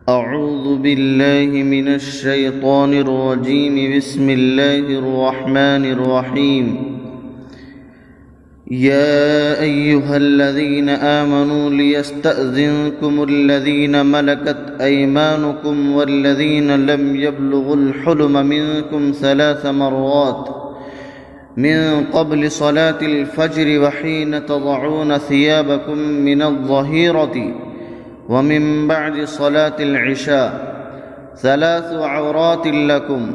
أعوذ بالله من الشيطان الرجيم. بسم الله الرحمن الرحيم. يا أيها الذين آمنوا ليستأذنكم الذين ملكت أيمانكم والذين لم يبلغوا الحلم منكم 3 مرات من قبل صلاة الفجر وحين تضعون ثيابكم من الظهيرة ومن بعد صلاة العشاء 3 عورات لكم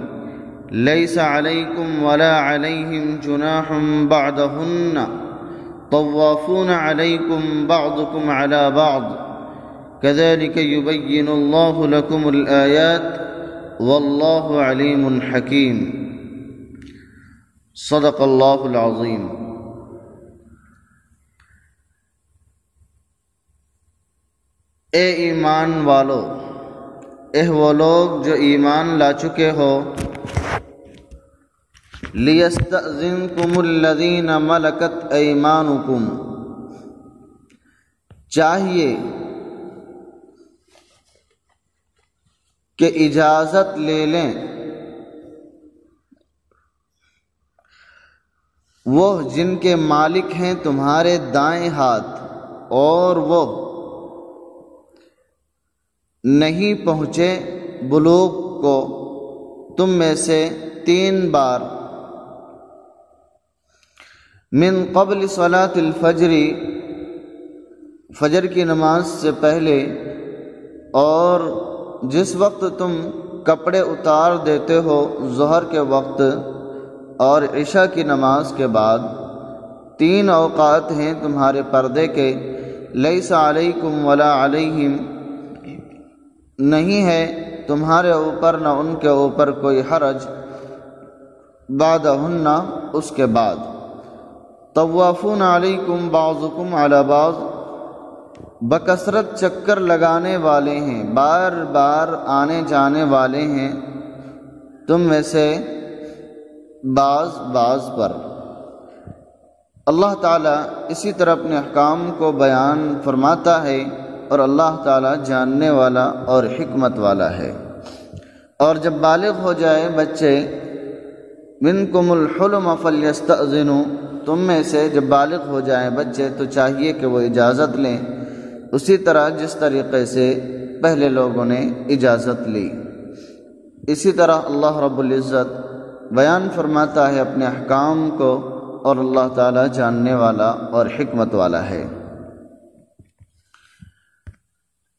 ليس عليكم ولا عليهم جناح بعدهن طوافون عليكم بعضكم على بعض كذلك يبين الله لكم الآيات والله عليم حكيم. صدق اللہ العظیم. اے ایمان والو، اے وہ لوگ جو ایمان لا چکے ہو، لِيَسْتَأْذِنْكُمُ الَّذِينَ مَلَكَتْ أَيْمَانُكُمْ، چاہیے کہ اجازت لے لیں وہ جن کے مالک ہیں تمہارے دائیں ہاتھ، اور وہ نہیں پہنچے بلوغ کو تم میں سے 3 بار، من قبل صلاۃ الفجر، فجر کی نماز سے پہلے، اور جس وقت تم کپڑے اتار دیتے ہو ظہر کے وقت اور عشاء کی نماز کے بعد. 3 اوقات ہیں تمہارے پردے کے. لیس علیکم ولا علیہم، نہیں ہے تمہارے اوپر نہ ان کے اوپر کوئی حرج، بعدہن، اس کے بعد. طوافون علیکم بعضکم علی بعض، بکثرت چکر لگانے والے ہیں، بار بار آنے جانے والے ہیں تم میں سے بعض پر. اللہ تعالیٰ اسی طرح اپنے احکام کو بیان فرماتا ہے، اور اللہ تعالیٰ جاننے والا اور حکمت والا ہے. اور جب بالغ ہو جائے بچے، منکم الحلم فلیستأذنوا، تم میں سے جب بالغ ہو جائیں بچے تو چاہیے کہ وہ اجازت لیں، اسی طرح جس طریقے سے پہلے لوگوں نے اجازت لی. اسی طرح اللہ رب العزت بیان فرماتا ہے اپنے احکام کو، اور اللہ تعالیٰ جاننے والا اور حکمت والا ہے.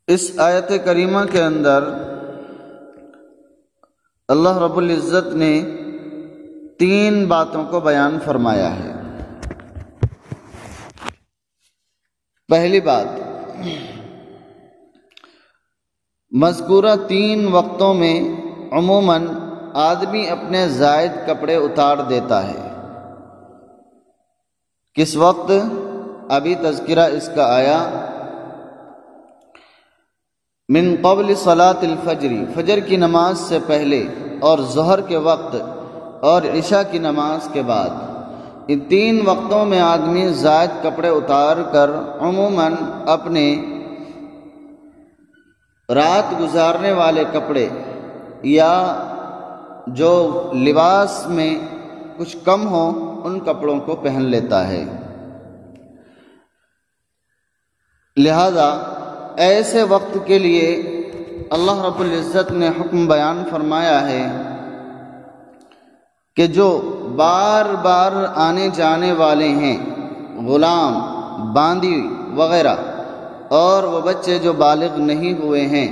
اس آیت کریمہ کے اندر اللہ رب العزت نے 3 باتوں کو بیان فرمایا ہے. پہلی بات، مذکورہ 3 وقتوں میں عموماً آدمی اپنے زائد کپڑے اتار دیتا ہے. کس وقت؟ ابھی تذکرہ اس کا آیا، من قبل صلاۃ الفجر، فجر کی نماز سے پہلے، اور ظہر کے وقت، اور عشاء کی نماز کے بعد. ان 3 وقتوں میں آدمی زائد کپڑے اتار کر عموماً اپنے رات گزارنے والے کپڑے یا جو لباس میں کچھ کم ہو ان کپڑوں کو پہن لیتا ہے. لہذا ایسے وقت کے لیے اللہ رب العزت نے حکم بیان فرمایا ہے کہ جو بار بار آنے جانے والے ہیں، غلام، باندی وغیرہ، اور وہ بچے جو بالغ نہیں ہوئے ہیں،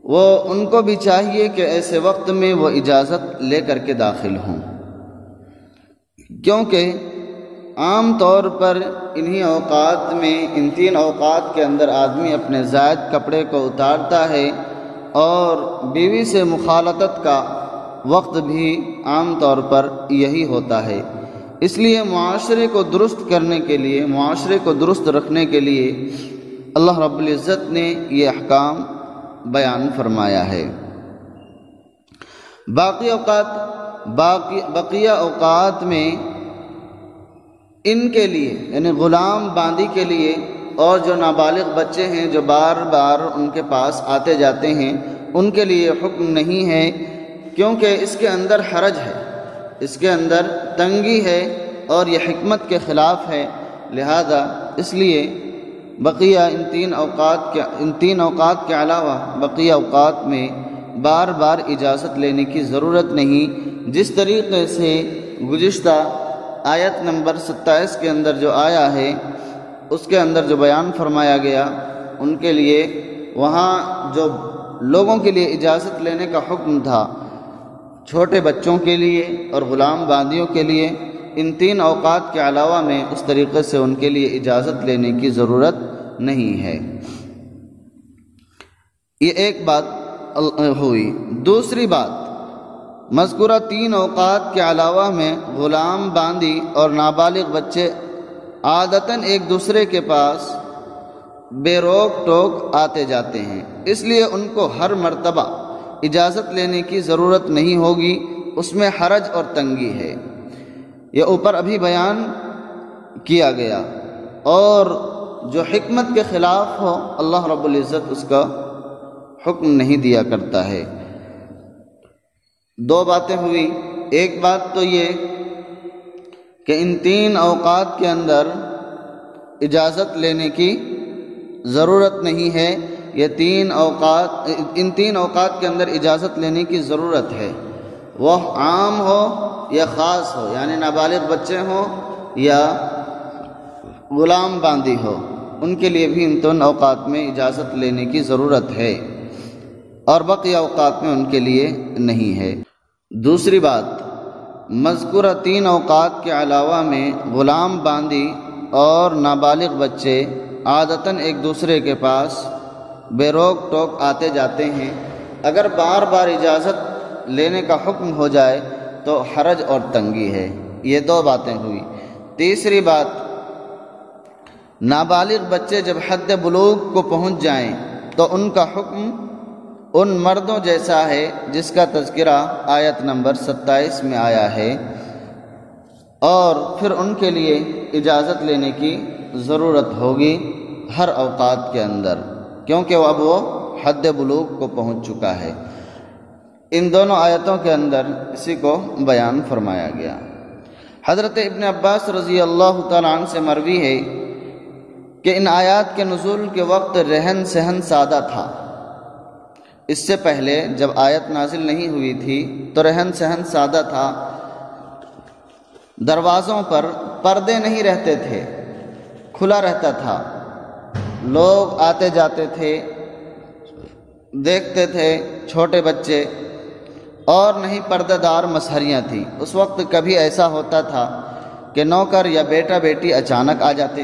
وہ ان کو بھی چاہیے کہ ایسے وقت میں وہ اجازت لے کر کے داخل ہوں، کیونکہ عام طور پر انہی اوقات میں، ان 3 اوقات کے اندر آدمی اپنے زائد کپڑے کو اتارتا ہے، اور بیوی سے مخالطت کا وقت بھی عام طور پر یہی ہوتا ہے. اس لیے معاشرے کو درست کرنے کے لیے، معاشرے کو درست رکھنے کے لیے اللہ رب العزت نے یہ احکام بیان فرمایا ہے. بقیہ اوقات میں ان کے لیے، یعنی غلام باندی کے لیے اور جو نابالغ بچے ہیں جو بار بار ان کے پاس آتے جاتے ہیں ان کے لیے حکم نہیں ہے، کیونکہ اس کے اندر حرج ہے، اس کے اندر تنگی ہے اور یہ حکمت کے خلاف ہے۔ لہذا اس لیے بقیہ ان تین اوقات کے علاوہ بقیہ اوقات میں بار بار اجازت لینے کی ضرورت نہیں، جس طریقے سے گزشتہ آیت نمبر 27 کے اندر جو آیا ہے اس کے اندر جو بیان فرمایا گیا، ان کے لیے وہاں جو لوگوں کے لیے اجازت لینے کا حکم تھا، چھوٹے بچوں کے لیے اور غلام باندیوں کے لیے، ان تین اوقات کے علاوہ میں اس طریقے سے ان کے لیے اجازت لینے کی ضرورت نہیں ہے۔ یہ ایک بات ہوئی۔ دوسری بات، مذکورہ تین اوقات کے علاوہ میں غلام باندی اور نابالغ بچے عادتاً ایک دوسرے کے پاس بے روک ٹوک آتے جاتے ہیں، اس لیے ان کو ہر مرتبہ اجازت لینے کی ضرورت نہیں ہوگی، اس میں حرج اور تنگی ہے۔ یہ اوپر ابھی بیان کیا گیا، اور جو حکمت کے خلاف ہو اللہ رب العزت اس کا حکم نہیں دیا کرتا ہے۔ دو باتیں ہوئی۔ ایک بات تو یہ کہ ان تین اوقات کے اندر اجازت لینے کی ضرورت نہیں ہے، ان تین اوقات کے اندر اجازت لینے کی ضرورت ہے، وہ عام ہو یا خاص ہو، یعنی نابالغ بچے ہوں یا غلام باندی ہو، ان کے لیے بھی ان تین اوقات میں اجازت لینے کی ضرورت ہے اور بقیہ اوقات میں ان کے لیے نہیں ہے۔ دوسری بات، مذکورہ تین اوقات کے علاوہ میں غلام باندی اور نابالغ بچے عادتاً ایک دوسرے کے پاس بے روک ٹوک آتے جاتے ہیں، اگر بار بار اجازت لینے کا حکم ہو جائے تو حرج اور تنگی ہے۔ یہ دو باتیں ہوئی۔ تیسری بات، نابالغ بچے جب حد بلوغ کو پہنچ جائیں تو ان کا حکم ان مردوں جیسا ہے جس کا تذکرہ آیت نمبر 27 میں آیا ہے، اور پھر ان کے لیے اجازت لینے کی ضرورت ہوگی ہر اوقات کے اندر، کیونکہ اب وہ حد بلوغ کو پہنچ چکا ہے۔ ان دونوں آیتوں کے اندر اسی کو بیان فرمایا گیا۔ حضرت ابن عباس رضی اللہ تعالیٰ عنہ سے مروی ہے کہ ان آیات کے نزول کے وقت رہن سہن سادہ تھا۔ اس سے پہلے جب آیت نازل نہیں ہوئی تھی تو رہن سہن سادہ تھا، دروازوں پر پردے نہیں رہتے تھے، کھلا رہتا تھا، لوگ آتے جاتے تھے، دیکھتے تھے چھوٹے بچے، اور نہیں پردہ دار مسہریاں تھیں۔ اس وقت کبھی ایسا ہوتا تھا کہ نوکر یا بیٹا بیٹی اچانک آ جاتے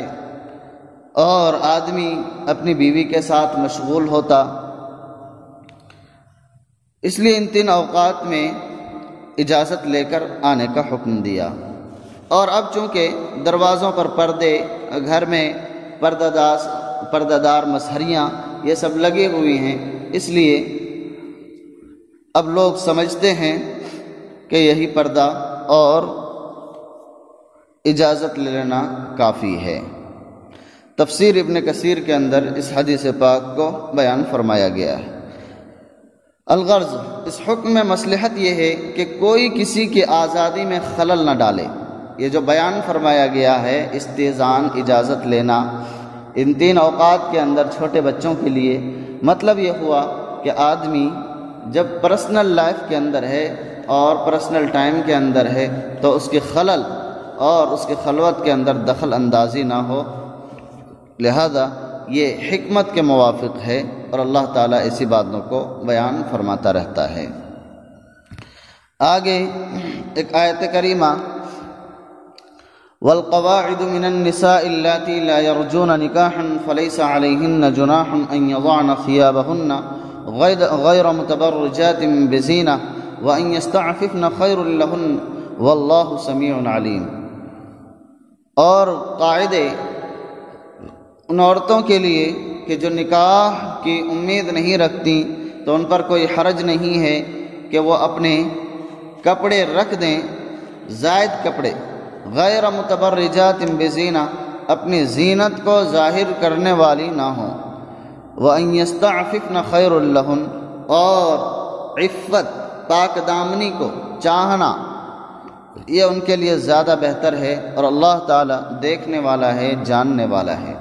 اور آدمی اپنی بیوی کے ساتھ مشغول ہوتا، اس لیے ان تین اوقات میں اجازت لے کر آنے کا حکم دیا۔ اور اب چونکہ دروازوں پر پردے، گھر میں پردہ دار مسہریاں یہ سب لگے ہوئی ہیں، اس لیے اب لوگ سمجھتے ہیں کہ یہی پردہ اور اجازت لے لینا کافی ہے۔ تفسیر ابن کثیر کے اندر اس حدیث پاک کو بیان فرمایا گیا ہے۔ الغرض، اس حکم میں مصلحت یہ ہے کہ کوئی کسی کی آزادی میں خلل نہ ڈالے۔ یہ جو بیان فرمایا گیا ہے استئذان، اجازت لینا ان تین اوقات کے اندر چھوٹے بچوں کے لیے، مطلب یہ ہوا کہ آدمی جب پرسنل لائف کے اندر ہے اور پرسنل ٹائم کے اندر ہے تو اس کی خلل اور اس کی خلوت کے اندر دخل اندازی نہ ہو، لہذا یہ حکمت کے موافق ہے اور اللہ تعالیٰ ایسی باتوں کو بیان فرماتا رہتا ہے۔ آگے ایک آیت کریمہ، والقواعد من النساء اللاتي لا يرجون نكاحا فليس عليهن جناح ان يضعن ثيابهن غير متبرجات بزينة وان يستعففن خير لهن والله سميع عليم۔ اور قاعدے ان عورتوں کے لیے کہ جو نکاح کی امید نہیں رکھتی تو ان پر کوئی حرج نہیں ہے کہ وہ اپنے کپڑے رکھ دیں، زائد کپڑے، غیر متبرجات بزینہ، اپنی زینت کو ظاہر کرنے والی نہ ہوں۔ وَأَن يَسْتَعْفِفْنَ خَيْرٌ لَهُنْ، اور عفت پاک دامنی کو چاہنا یہ ان کے لیے زیادہ بہتر ہے، اور اللہ تعالیٰ دیکھنے والا ہے، جاننے والا ہے۔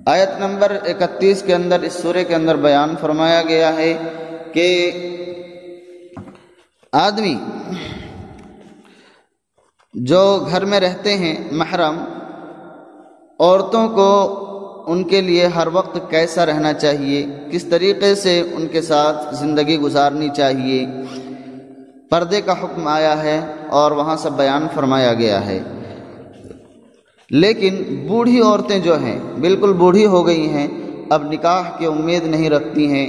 آیت نمبر 31 کے اندر، اس سورے کے اندر بیان فرمایا گیا ہے کہ آدمی جو گھر میں رہتے ہیں محرم، عورتوں کو ان کے لیے ہر وقت کیسا رہنا چاہیے، کس طریقے سے ان کے ساتھ زندگی گزارنی چاہیے، پردے کا حکم آیا ہے اور وہاں سے بیان فرمایا گیا ہے۔ لیکن بوڑھی عورتیں جو ہیں بالکل بوڑھی ہو گئی ہیں، اب نکاح کی امید نہیں رکھتی ہیں،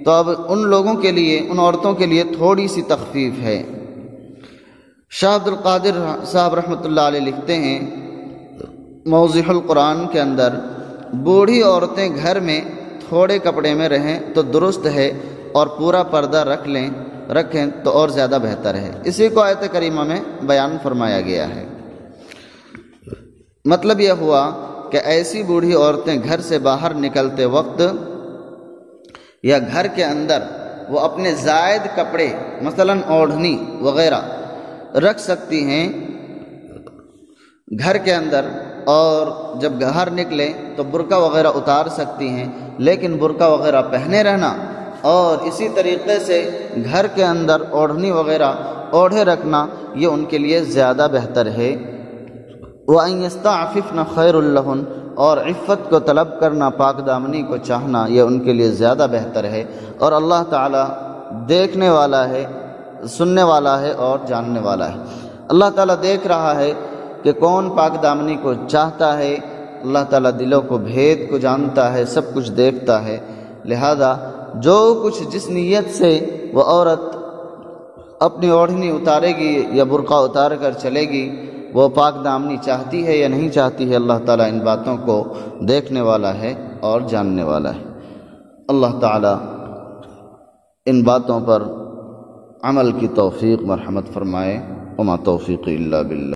تو اب ان لوگوں کے لیے، ان عورتوں کے لیے تھوڑی سی تخفیف ہے۔ شاہ عبد القادر صاحب رحمۃ اللہ علیہ لکھتے ہیں موضح القرآن کے اندر، بوڑھی عورتیں گھر میں تھوڑے کپڑے میں رہیں تو درست ہے، اور پورا پردہ رکھیں تو اور زیادہ بہتر ہے۔ اسی کو آیت کریمہ میں بیان فرمایا گیا ہے۔ مطلب یہ ہوا کہ ایسی بوڑھی عورتیں گھر سے باہر نکلتے وقت یا گھر کے اندر وہ اپنے زائد کپڑے مثلاً اوڑھنی وغیرہ رکھ سکتی ہیں گھر کے اندر، اور جب باہر نکلیں تو برقع وغیرہ اتار سکتی ہیں، لیکن برقع وغیرہ پہنے رہنا اور اسی طریقے سے گھر کے اندر اوڑھنی وغیرہ اوڑھے رکھنا یہ ان کے لیے زیادہ بہتر ہے۔ وَأَن يَسْتَعْفِفْنَ خَيْرٌ لَهُنْ، اور عفت کو طلب کرنا، پاک دامنی کو چاہنا یہ ان کے لیے زیادہ بہتر ہے، اور اللہ تعالیٰ دیکھنے والا ہے، سننے والا ہے اور جاننے والا ہے۔ اللہ تعالیٰ دیکھ رہا ہے کہ کون پاک دامنی کو چاہتا ہے، اللہ تعالیٰ دلوں کو بھید کو جانتا ہے، سب کچھ دیکھتا ہے۔ لہذا جو کچھ جس نیت سے وہ عورت اپنی اوڑھنی اتارے گی یا برقع اتار کر چلے گی، وہ پاک دامنی چاہتی ہے یا نہیں چاہتی ہے، اللہ تعالیٰ ان باتوں کو دیکھنے والا ہے اور جاننے والا ہے۔ اللہ تعالیٰ ان باتوں پر عمل کی توفیق مرحمت فرمائے۔ وما توفیقی الا باللہ۔